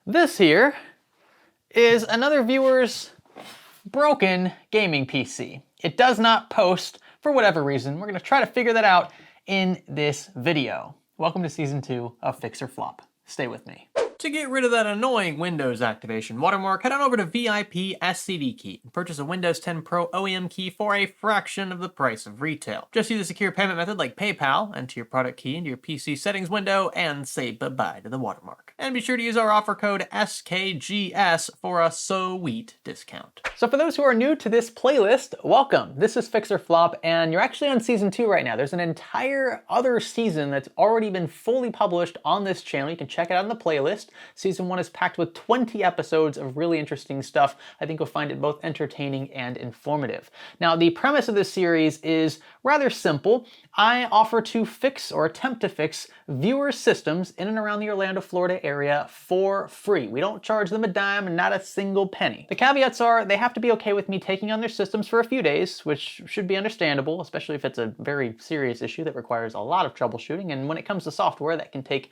This here is another viewer's broken gaming PC. It does not post for whatever reason. We're gonna try to figure that out in this video. Welcome to season 2 of Fix or Flop. Stay with me. To get rid of that annoying Windows activation watermark, head on over to VIP SCD Key and purchase a Windows 10 Pro OEM key for a fraction of the price of retail. Just use a secure payment method like PayPal, enter your product key into your PC settings window, and say bye-bye to the watermark. And be sure to use our offer code SKGS for a sweet discount. So for those who are new to this playlist, welcome. This is Fix or Flop, and you're actually on season 2 right now. There's an entire other season that's already been fully published on this channel. You can check it out in the playlist. Season 1 is packed with 20 episodes of really interesting stuff. I think you'll find it both entertaining and informative. Now, the premise of this series is rather simple. I offer to fix or attempt to fix viewer systems in and around the Orlando, Florida area for free. We don't charge them a dime and not a single penny. The caveats are they have to be okay with me taking on their systems for a few days, which should be understandable, especially if it's a very serious issue that requires a lot of troubleshooting. And when it comes to software, that can take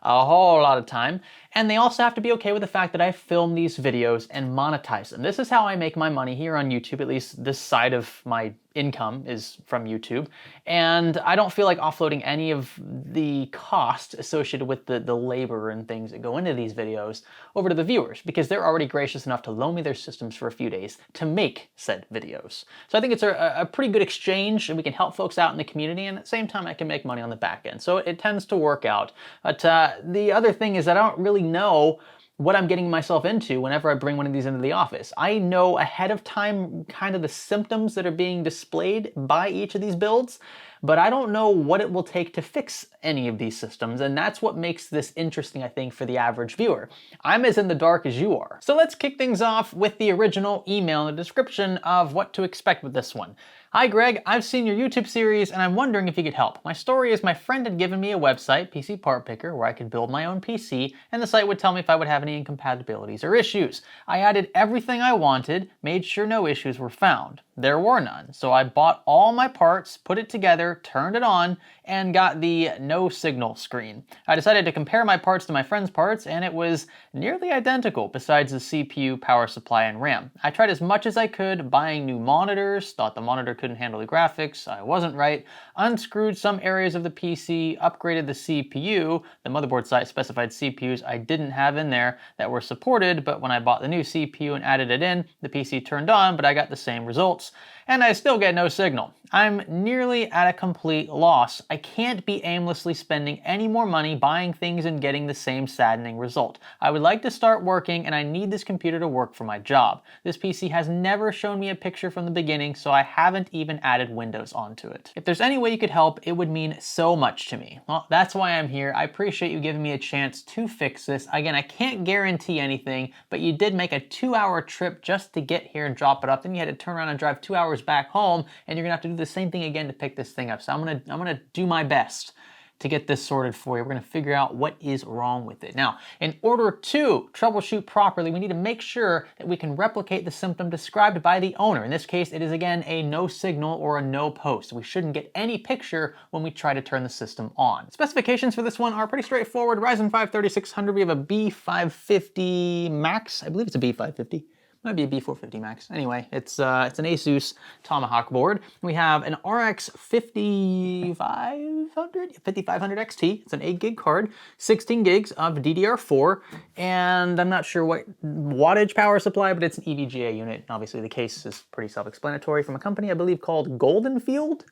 a whole lot of time. And they also have to be okay with the fact that I film these videos and monetize them. This is how I make my money here on YouTube, at least this side of my income is from YouTube. And I don't feel like offloading any of the cost associated with the labor and things that go into these videos over to the viewers, because they're already gracious enough to loan me their systems for a few days to make said videos. So I think it's a pretty good exchange, and we can help folks out in the community, and at the same time I can make money on the back end. So it tends to work out. But the other thing is I don't really know what I'm getting myself into whenever I bring one of these into the office. I know ahead of time kind of the symptoms that are being displayed by each of these builds, but I don't know what it will take to fix any of these systems, and that's what makes this interesting, I think, for the average viewer. I'm as in the dark as you are. So let's kick things off with the original email and a description of what to expect with this one. Hi Greg, I've seen your YouTube series and I'm wondering if you could help. My story is my friend had given me a website, PC Part Picker, where I could build my own PC, and the site would tell me if I would have any incompatibilities or issues. I added everything I wanted, made sure no issues were found. There were none, so I bought all my parts, put it together, turned it on, and got the no signal screen. I decided to compare my parts to my friend's parts, and it was nearly identical besides the CPU, power supply, and RAM. I tried as much as I could, buying new monitors, thought the monitor couldn't handle the graphics, I wasn't right, unscrewed some areas of the PC, upgraded the CPU, the motherboard site specified CPUs I didn't have in there that were supported, but when I bought the new CPU and added it in, the PC turned on, but I got the same results. And I still get no signal. I'm nearly at a complete loss. I can't be aimlessly spending any more money buying things and getting the same saddening result. I would like to start working, and I need this computer to work for my job. This PC has never shown me a picture from the beginning, so I haven't even added Windows onto it. If there's any way you could help, it would mean so much to me. Well, that's why I'm here. I appreciate you giving me a chance to fix this. Again, I can't guarantee anything, but you did make a 2-hour trip just to get here and drop it up. Then you had to turn around and drive 2 hours back home, and you're gonna have to do the same thing again to pick this thing up. So I'm gonna do my best to get this sorted for you. We're gonna figure out what is wrong with it. Now, in order to troubleshoot properly, we need to make sure that we can replicate the symptom described by the owner. In this case, it is again a no signal or a no post. We shouldn't get any picture when we try to turn the system on. Specifications for this one are pretty straightforward. Ryzen 5 3600, we have a B550 Max. I believe it's a B550. Might be a B450 Max. Anyway, it's an Asus Tomahawk board. We have an RX 5500 XT. It's an 8 gig card, 16 gigs of DDR4, and I'm not sure what wattage power supply, but it's an EVGA unit. Obviously, the case is pretty self-explanatory, from a company I believe called Golden Field.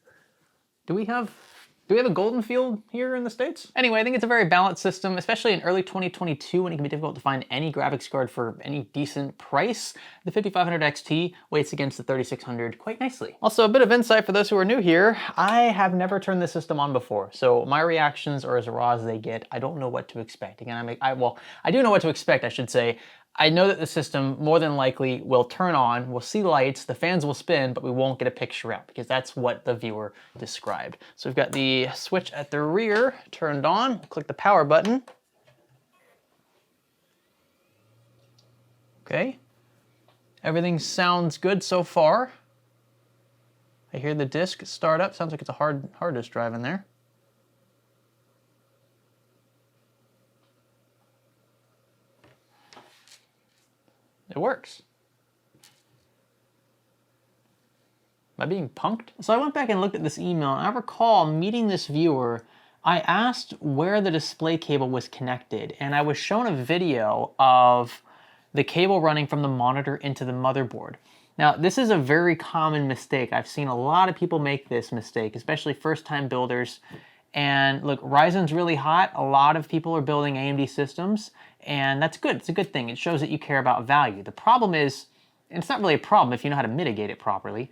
Do we have a Golden Field here in the States? Anyway, I think it's a very balanced system, especially in early 2022 when it can be difficult to find any graphics card for any decent price. The 5500 XT weights against the 3600 quite nicely. Also, a bit of insight for those who are new here. I have never turned this system on before, so my reactions are as raw as they get. I don't know what to expect. Again, I do know what to expect, I should say. I know that the system more than likely will turn on, we'll see lights, the fans will spin, but we won't get a picture out because that's what the viewer described. So we've got the switch at the rear turned on, click the power button. Okay, everything sounds good so far. I hear the disk start up, sounds like it's a hard disk drive in there. it works. Am I being punked? So I went back and looked at this email, and I recall meeting this viewer. I asked where the display cable was connected, and I was shown a video of the cable running from the monitor into the motherboard. Now, this is a very common mistake. I've seen a lot of people make this mistake, especially first-time builders. And look, Ryzen's really hot. A lot of people are building AMD systems, and that's good. It's a good thing. It shows that you care about value. The problem is, and it's not really a problem if you know how to mitigate it properly,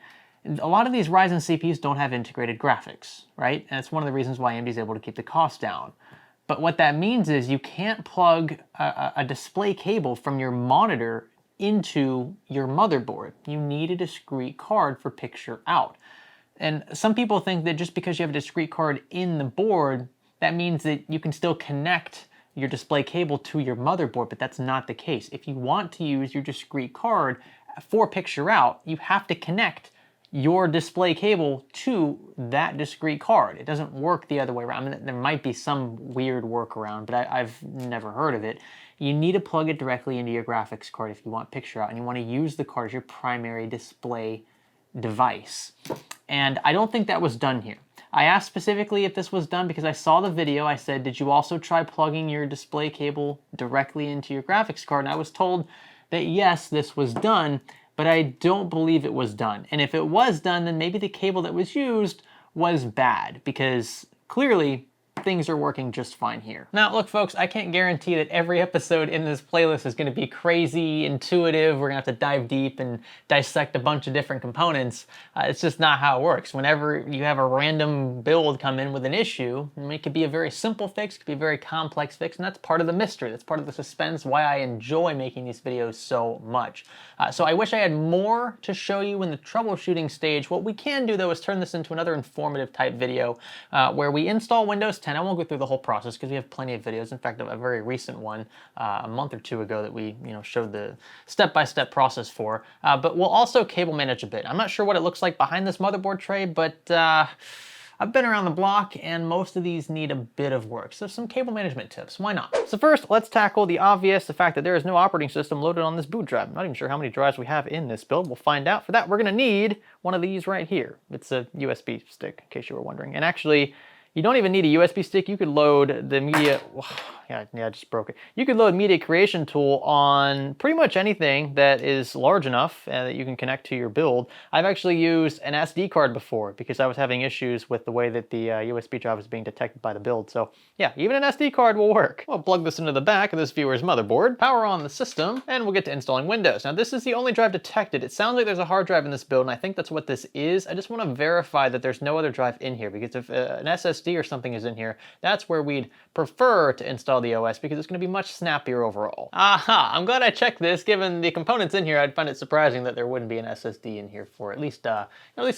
a lot of these Ryzen CPUs don't have integrated graphics, right? And it's one of the reasons why AMD is able to keep the cost down. But what that means is you can't plug a display cable from your monitor into your motherboard. You need a discrete card for picture out. And some people think that just because you have a discrete card in the board, that means that you can still connect your display cable to your motherboard, but that's not the case. If you want to use your discrete card for picture out, you have to connect your display cable to that discrete card. It doesn't work the other way around. I mean, there might be some weird workaround, but I've never heard of it. You need to plug it directly into your graphics card if you want picture out, and you want to use the card as your primary display device. And I don't think that was done here. I asked specifically if this was done because I saw the video. I said, did you also try plugging your display cable directly into your graphics card? And I was told that yes, this was done, but I don't believe it was done. And if it was done, then maybe the cable that was used was bad, because clearly things are working just fine here. Now, look, folks, I can't guarantee that every episode in this playlist is going to be crazy intuitive. We're going to have to dive deep and dissect a bunch of different components. It's just not how it works. Whenever you have a random build come in with an issue, it could be a very simple fix, it could be a very complex fix, and that's part of the mystery. That's part of the suspense, why I enjoy making these videos so much. So I wish I had more to show you in the troubleshooting stage. What we can do, though, is turn this into another informative type video where we install Windows 10. I won't go through the whole process because we have plenty of videos. In fact, a very recent one a month or two ago that we showed the step-by-step process for. But we'll also cable manage a bit. I'm not sure what it looks like behind this motherboard tray, but I've been around the block and most of these need a bit of work. So some cable management tips, why not? So first, let's tackle the obvious, the fact that there is no operating system loaded on this boot drive. I'm not even sure how many drives we have in this build. We'll find out. For that, we're gonna need one of these right here. It's a USB stick, in case you were wondering. And actually, you don't even need a USB stick. You could load the media, yeah, I just broke it. You could load Media Creation Tool on pretty much anything that is large enough that you can connect to your build. I've actually used an SD card before because I was having issues with the way that the USB drive was being detected by the build. So yeah, even an SD card will work. We'll plug this into the back of this viewer's motherboard, power on the system, and we'll get to installing Windows. Now this is the only drive detected. It sounds like there's a hard drive in this build, and I think that's what this is. I just want to verify that there's no other drive in here, because if an SSD or something is in here, that's where we'd prefer to install the OS, because it's going to be much snappier overall. Aha! I'm glad I checked this. Given the components in here, I'd find it surprising that there wouldn't be an SSD in here for at least a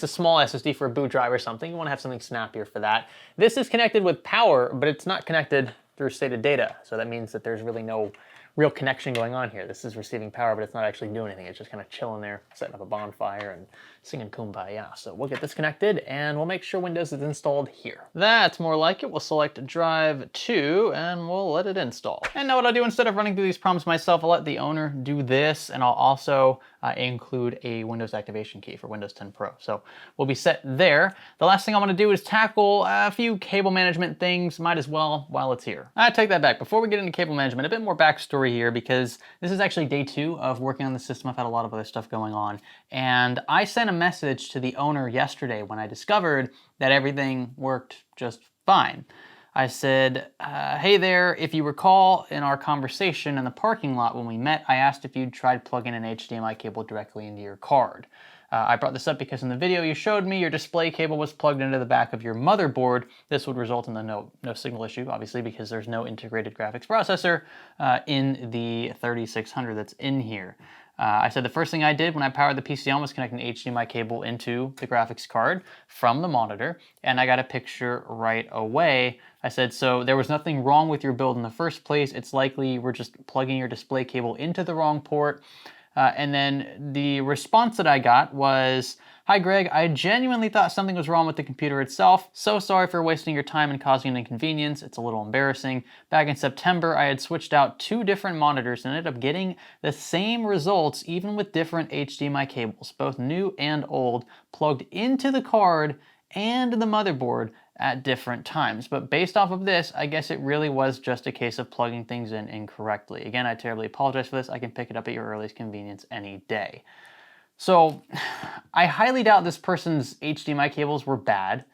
small SSD for a boot drive or something. You want to have something snappier for that. This is connected with power, but it's not connected through SATA data, so that means that there's really no real connection going on here. This is receiving power, but it's not actually doing anything. It's just kind of chilling there, setting up a bonfire and singing Kumbaya. So we'll get this connected and we'll make sure Windows is installed here. That's more like it. We'll select drive 2 and we'll let it install. And now what I'll do, instead of running through these prompts myself, I'll let the owner do this, and I'll also include a Windows activation key for Windows 10 Pro. So we'll be set there. The last thing I want to do is tackle a few cable management things. Might as well while it's here. I take that back. Before we get into cable management, a bit more backstory here, because this is actually day 2 of working on the system. I've had a lot of other stuff going on, and I sent a message to the owner yesterday when I discovered that everything worked just fine. I said, hey there, if you recall in our conversation in the parking lot when we met, I asked if you'd tried plugging an HDMI cable directly into your card. I brought this up because in the video you showed me your display cable was plugged into the back of your motherboard. This would result in the no signal issue, obviously, because there's no integrated graphics processor in the 3600 that's in here. I said the first thing I did when I powered the PC on was connect an HDMI cable into the graphics card from the monitor, and I got a picture right away. I said, so there was nothing wrong with your build in the first place. It's likely you were just plugging your display cable into the wrong port. And then the response that I got was, Hi Greg, I genuinely thought something was wrong with the computer itself. So sorry for wasting your time and causing an inconvenience. It's a little embarrassing. Back in September, I had switched out 2 different monitors and ended up getting the same results even with different HDMI cables, both new and old, plugged into the card and the motherboard at different times. But based off of this, I guess it really was just a case of plugging things in incorrectly. Again, I terribly apologize for this. I can pick it up at your earliest convenience any day. So I highly doubt this person's HDMI cables were bad.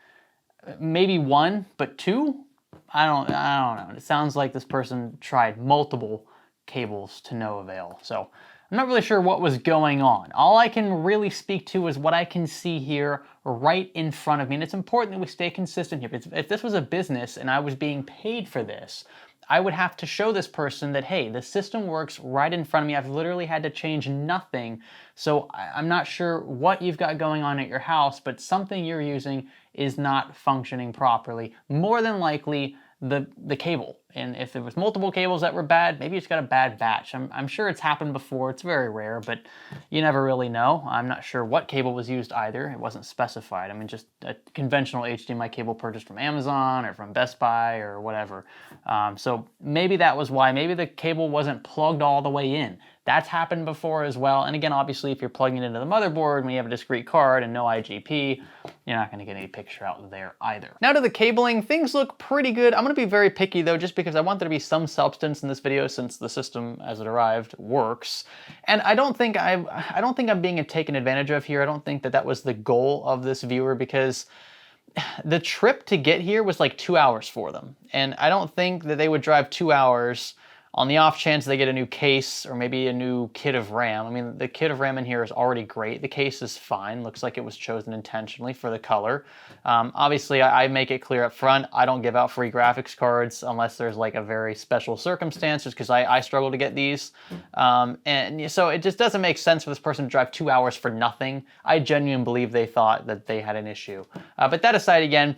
Maybe 1, but 2? I don't know. It sounds like this person tried multiple cables to no avail. So I'm not really sure what was going on. All I can really speak to is what I can see here right in front of me. And it's important that we stay consistent here. If this was a business and I was being paid for this, I would have to show this person that, hey, the system works right in front of me. I've literally had to change nothing. So I'm not sure what you've got going on at your house, but something you're using is not functioning properly. More than likely, the cable. And if there was multiple cables that were bad, maybe it's got a bad batch. I'm sure it's happened before. It's very rare, but you never really know. I'm not sure what cable was used either. It wasn't specified. I mean, just a conventional HDMI cable purchased from Amazon or from Best Buy or whatever. So maybe that was why. Maybe the cable wasn't plugged all the way in. That's happened before as well. And again, obviously, if you're plugging it into the motherboard when you have a discrete card and no IGP, you're not gonna get any picture out there either. Now to the cabling, things look pretty good. I'm gonna be very picky though, just because I want there to be some substance in this video since the system as it arrived works. And I don't think I'm being taken advantage of here. I don't think that was the goal of this viewer, because the trip to get here was like 2 hours for them. And I don't think that they would drive 2 hours on the off chance they get a new case or maybe a new kit of RAM. I mean, the kit of RAM in here is already great. The case is fine. Looks like it was chosen intentionally for the color. Obviously, I make it clear up front, I don't give out free graphics cards unless there's like a very special circumstance, just because I struggle to get these. And so it just doesn't make sense for this person to drive 2 hours for nothing. I genuinely believe they thought that they had an issue. But that aside, again,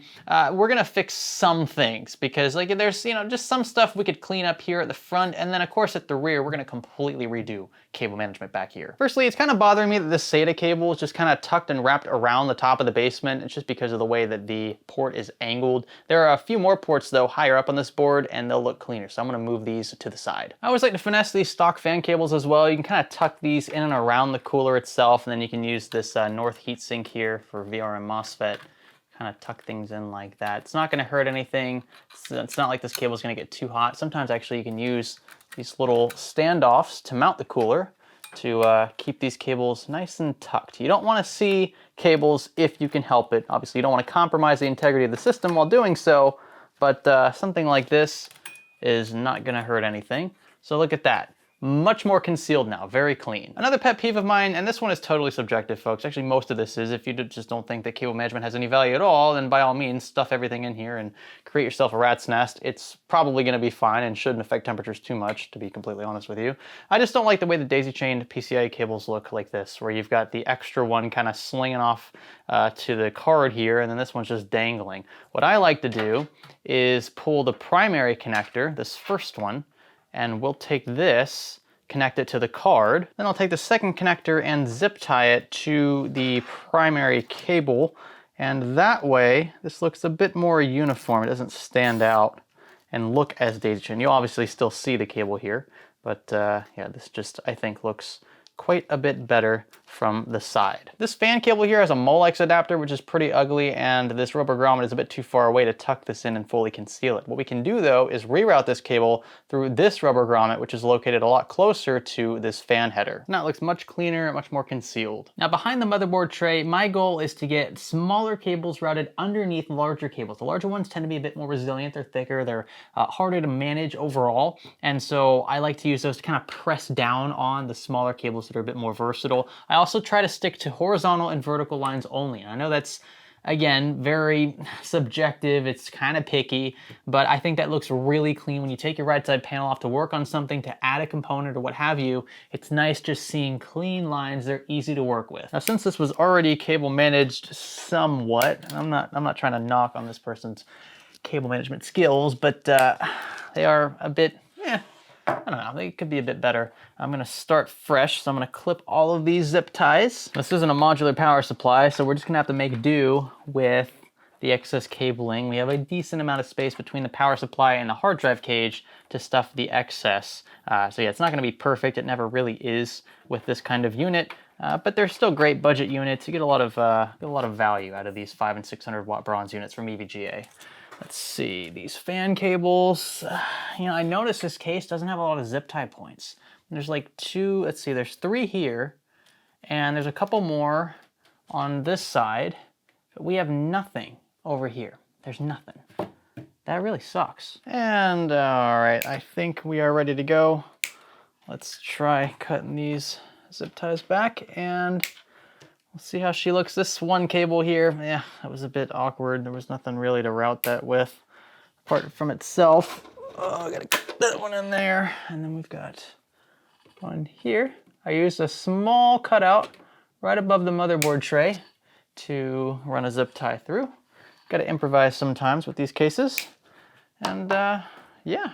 we're gonna fix some things, because like there's just some stuff we could clean up here at the front. And then of course at the rear, we're gonna completely redo cable management back here. Firstly, it's kind of bothering me that this SATA cable is just kind of tucked and wrapped around the top of the basement. It's just because of the way that the port is angled. There are a few more ports though higher up on this board and they'll look cleaner. So I'm gonna move these to the side. I always like to finesse these stock fan cables as well. You can kind of tuck these in and around the cooler itself, and then you can use this North heatsink here for VRM MOSFET. Kind of tuck things in like that. It's not going to hurt anything. It's not like this cable is going to get too hot. Sometimes actually you can use these little standoffs to mount the cooler to keep these cables nice and tucked. You don't want to see cables if you can help it. Obviously you don't want to compromise the integrity of the system while doing so, but something like this is not going to hurt anything. So look at that. Much more concealed now, very clean. Another pet peeve of mine, and this one is totally subjective, folks. Actually, most of this is. If you just don't think that cable management has any value at all, then by all means, stuff everything in here and create yourself a rat's nest. It's probably gonna be fine and shouldn't affect temperatures too much, to be completely honest with you. I just don't like the way the daisy-chained PCIe cables look like this, where you've got the extra one kind of slinging off to the card here, and then this one's just dangling. What I like to do is pull the primary connector, this first one, and we'll take this, connect it to the card. Then I'll take the second connector and zip tie it to the primary cable. And that way, this looks a bit more uniform. It doesn't stand out and look as daisy-chained. You'll obviously still see the cable here, but yeah, this just, I think, looks quite a bit better from the side. This fan cable here has a Molex adapter, which is pretty ugly, and this rubber grommet is a bit too far away to tuck this in and fully conceal it. What we can do though is reroute this cable through this rubber grommet, which is located a lot closer to this fan header. Now it looks much cleaner, much more concealed. Now behind the motherboard tray, my goal is to get smaller cables routed underneath larger cables. The larger ones tend to be a bit more resilient, they're thicker, they're harder to manage overall, and so I like to use those to kind of press down on the smaller cables that are a bit more versatile. I also try to stick to horizontal and vertical lines only. And I know that's, again, very subjective, it's kind of picky, but I think that looks really clean. When you take your right side panel off to work on something, to add a component or what have you, it's nice just seeing clean lines. They're easy to work with. Now, since this was already cable managed somewhat, I'm not trying to knock on this person's cable management skills, but they are a bit, I don't know, they could be a bit better. I'm gonna start fresh, so I'm gonna clip all of these zip ties. This isn't a modular power supply, so we're just gonna have to make do with the excess cabling. We have a decent amount of space between the power supply and the hard drive cage to stuff the excess. So yeah, it's not gonna be perfect. It never really is with this kind of unit, but they're still great budget units. You get a lot of value out of these 500 and 600 watt bronze units from EVGA. Let's see, these fan cables. You know, I noticed this case doesn't have a lot of zip tie points. There's like two, let's see, there's 3 here, and there's a couple more on this side, but we have nothing over here. There's nothing. That really sucks. And all right, I think we are ready to go. Let's try cutting these zip ties back, and we'll see how she looks. This one cable here, yeah, that was a bit awkward. There was nothing really to route that with, apart from itself. Oh, I gotta cut that one in there. And then we've got one here. I used a small cutout right above the motherboard tray to run a zip tie through. Gotta improvise sometimes with these cases. And yeah,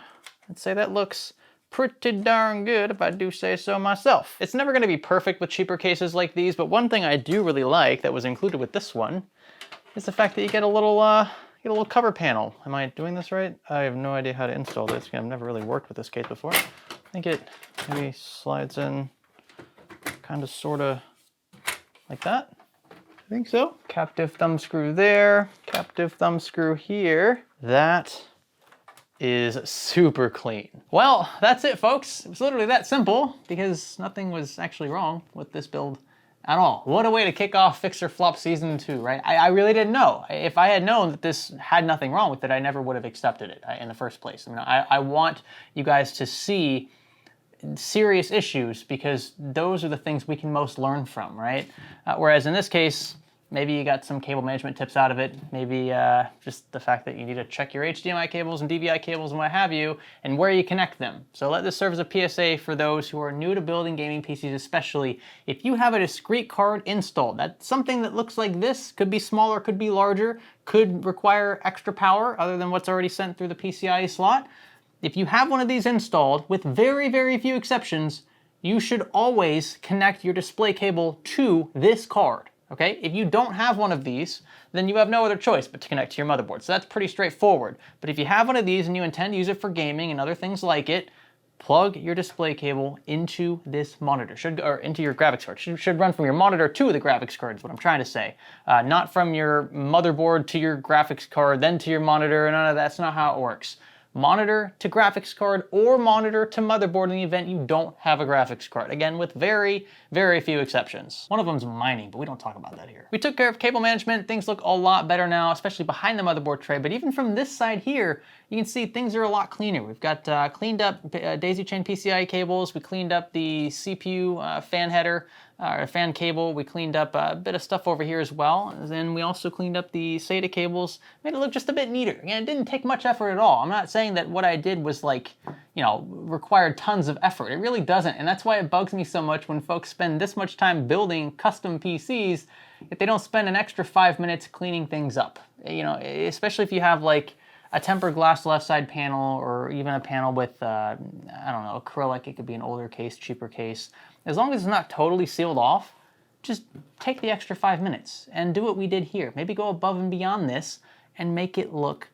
I'd say that looks pretty darn good if I do say so myself. It's never gonna be perfect with cheaper cases like these, but one thing I do really like that was included with this one is the fact that you get a little cover panel. Am I doing this right? I have no idea how to install this. I've never really worked with this case before. I think it maybe slides in kind of sort of like that. I think so. Captive thumb screw there, captive thumb screw here. That is super clean. Well, that's it, folks. It was literally that simple because nothing was actually wrong with this build at all. What a way to kick off Fix or Flop Season 2, right? I really didn't know. If I had known that this had nothing wrong with it, I never would have accepted it in the first place. I mean, I want you guys to see serious issues because those are the things we can most learn from, right? Whereas in this case, maybe you got some cable management tips out of it. Maybe just the fact that you need to check your HDMI cables and DVI cables and what have you, and where you connect them. So let this serve as a PSA for those who are new to building gaming PCs, especially if you have a discrete card installed. That's something that looks like this, could be smaller, could be larger, could require extra power other than what's already sent through the PCIe slot. If you have one of these installed, with very, very few exceptions, you should always connect your display cable to this card. Okay, if you don't have one of these, then you have no other choice but to connect to your motherboard. So that's pretty straightforward. But if you have one of these and you intend to use it for gaming and other things like it, plug your display cable into this monitor, or into your graphics card. Should run from your monitor to the graphics card is what I'm trying to say. Not from your motherboard to your graphics card, then to your monitor, none of that's not how it works. Monitor to graphics card or monitor to motherboard in the event you don't have a graphics card. Again, with very, very few exceptions. One of them's mining, but we don't talk about that here. We took care of cable management. Things look a lot better now, especially behind the motherboard tray. But even from this side here, you can see things are a lot cleaner. We've got cleaned up daisy chain PCIe cables. We cleaned up the CPU fan header, or fan cable. We cleaned up a bit of stuff over here as well. And then we also cleaned up the SATA cables, made it look just a bit neater. Again, it didn't take much effort at all. I'm not saying that what I did was like, you know, required tons of effort. It really doesn't. And that's why it bugs me so much when folks spend this much time building custom PCs if they don't spend an extra 5 minutes cleaning things up. You know, especially if you have like a tempered glass left side panel, or even a panel with, I don't know, acrylic. It could be an older case, cheaper case. As long as it's not totally sealed off, just take the extra 5 minutes and do what we did here. Maybe go above and beyond this and make it look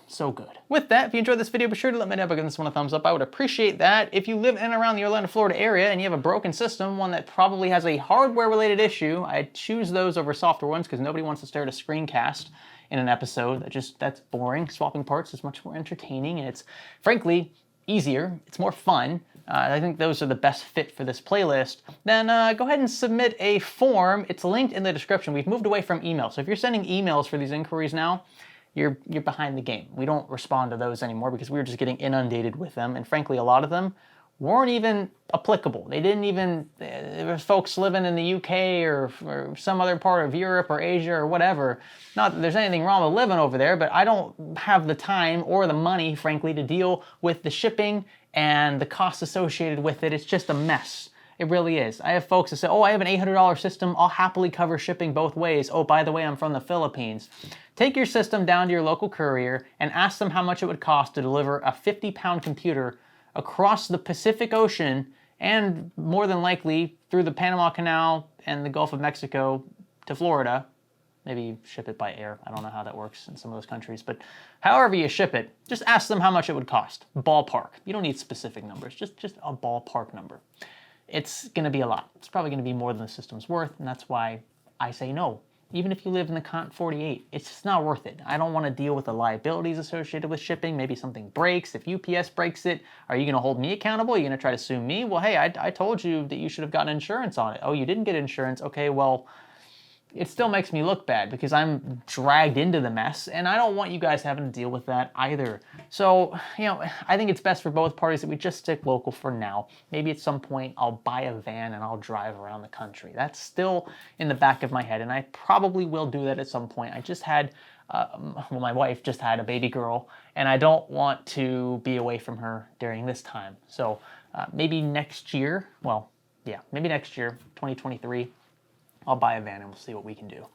so good. With that, if you enjoyed this video, be sure to let me know by giving this one a thumbs up. I would appreciate that. If you live in and around the Orlando, Florida area and you have a broken system, one that probably has a hardware-related issue, I choose those over software ones because nobody wants to stare at a screencast in an episode. That's boring. Swapping parts is much more entertaining, and it's frankly easier. It's more fun. I think those are the best fit for this playlist. Then go ahead and submit a form. It's linked in the description. We've moved away from email. So if you're sending emails for these inquiries now, you're behind the game. We don't respond to those anymore because we were just getting inundated with them. And frankly, a lot of them weren't even applicable. They didn't even, there was folks living in the UK or some other part of Europe or Asia or whatever. Not that there's anything wrong with living over there, but I don't have the time or the money, frankly, to deal with the shipping and the costs associated with it. It's just a mess. It really is. I have folks that say, oh, I have an $800 system. I'll happily cover shipping both ways. Oh, by the way, I'm from the Philippines. Take your system down to your local courier and ask them how much it would cost to deliver a 50-pound computer across the Pacific Ocean and more than likely through the Panama Canal and the Gulf of Mexico to Florida. Maybe ship it by air. I don't know how that works in some of those countries, but however you ship it, just ask them how much it would cost. Ballpark. You don't need specific numbers, just a ballpark number. It's gonna be a lot. It's probably gonna be more than the system's worth, and that's why I say no. Even if you live in the Continent 48, it's just not worth it. I don't wanna deal with the liabilities associated with shipping. Maybe something breaks. If UPS breaks it, are you gonna hold me accountable? Are you gonna try to sue me? Well, hey, I told you that you should have gotten insurance on it. Oh, you didn't get insurance? Okay, well, it still makes me look bad because I'm dragged into the mess, and I don't want you guys having to deal with that either. So, I think it's best for both parties that we just stick local for now. Maybe at some point I'll buy a van and I'll drive around the country. That's still in the back of my head, and I probably will do that at some point. I just had, my wife just had a baby girl, and I don't want to be away from her during this time. So maybe next year, maybe next year, 2023, I'll buy a van and we'll see what we can do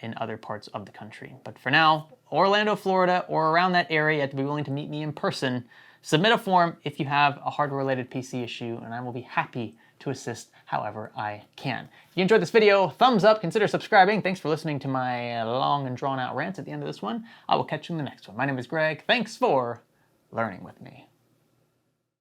in other parts of the country. But for now, Orlando, Florida, or around that area, you have to be willing to meet me in person. Submit a form if you have a hardware-related PC issue, and I will be happy to assist however I can. If you enjoyed this video, thumbs up, consider subscribing. Thanks for listening to my long and drawn-out rants at the end of this one. I will catch you in the next one. My name is Greg. Thanks for learning with me.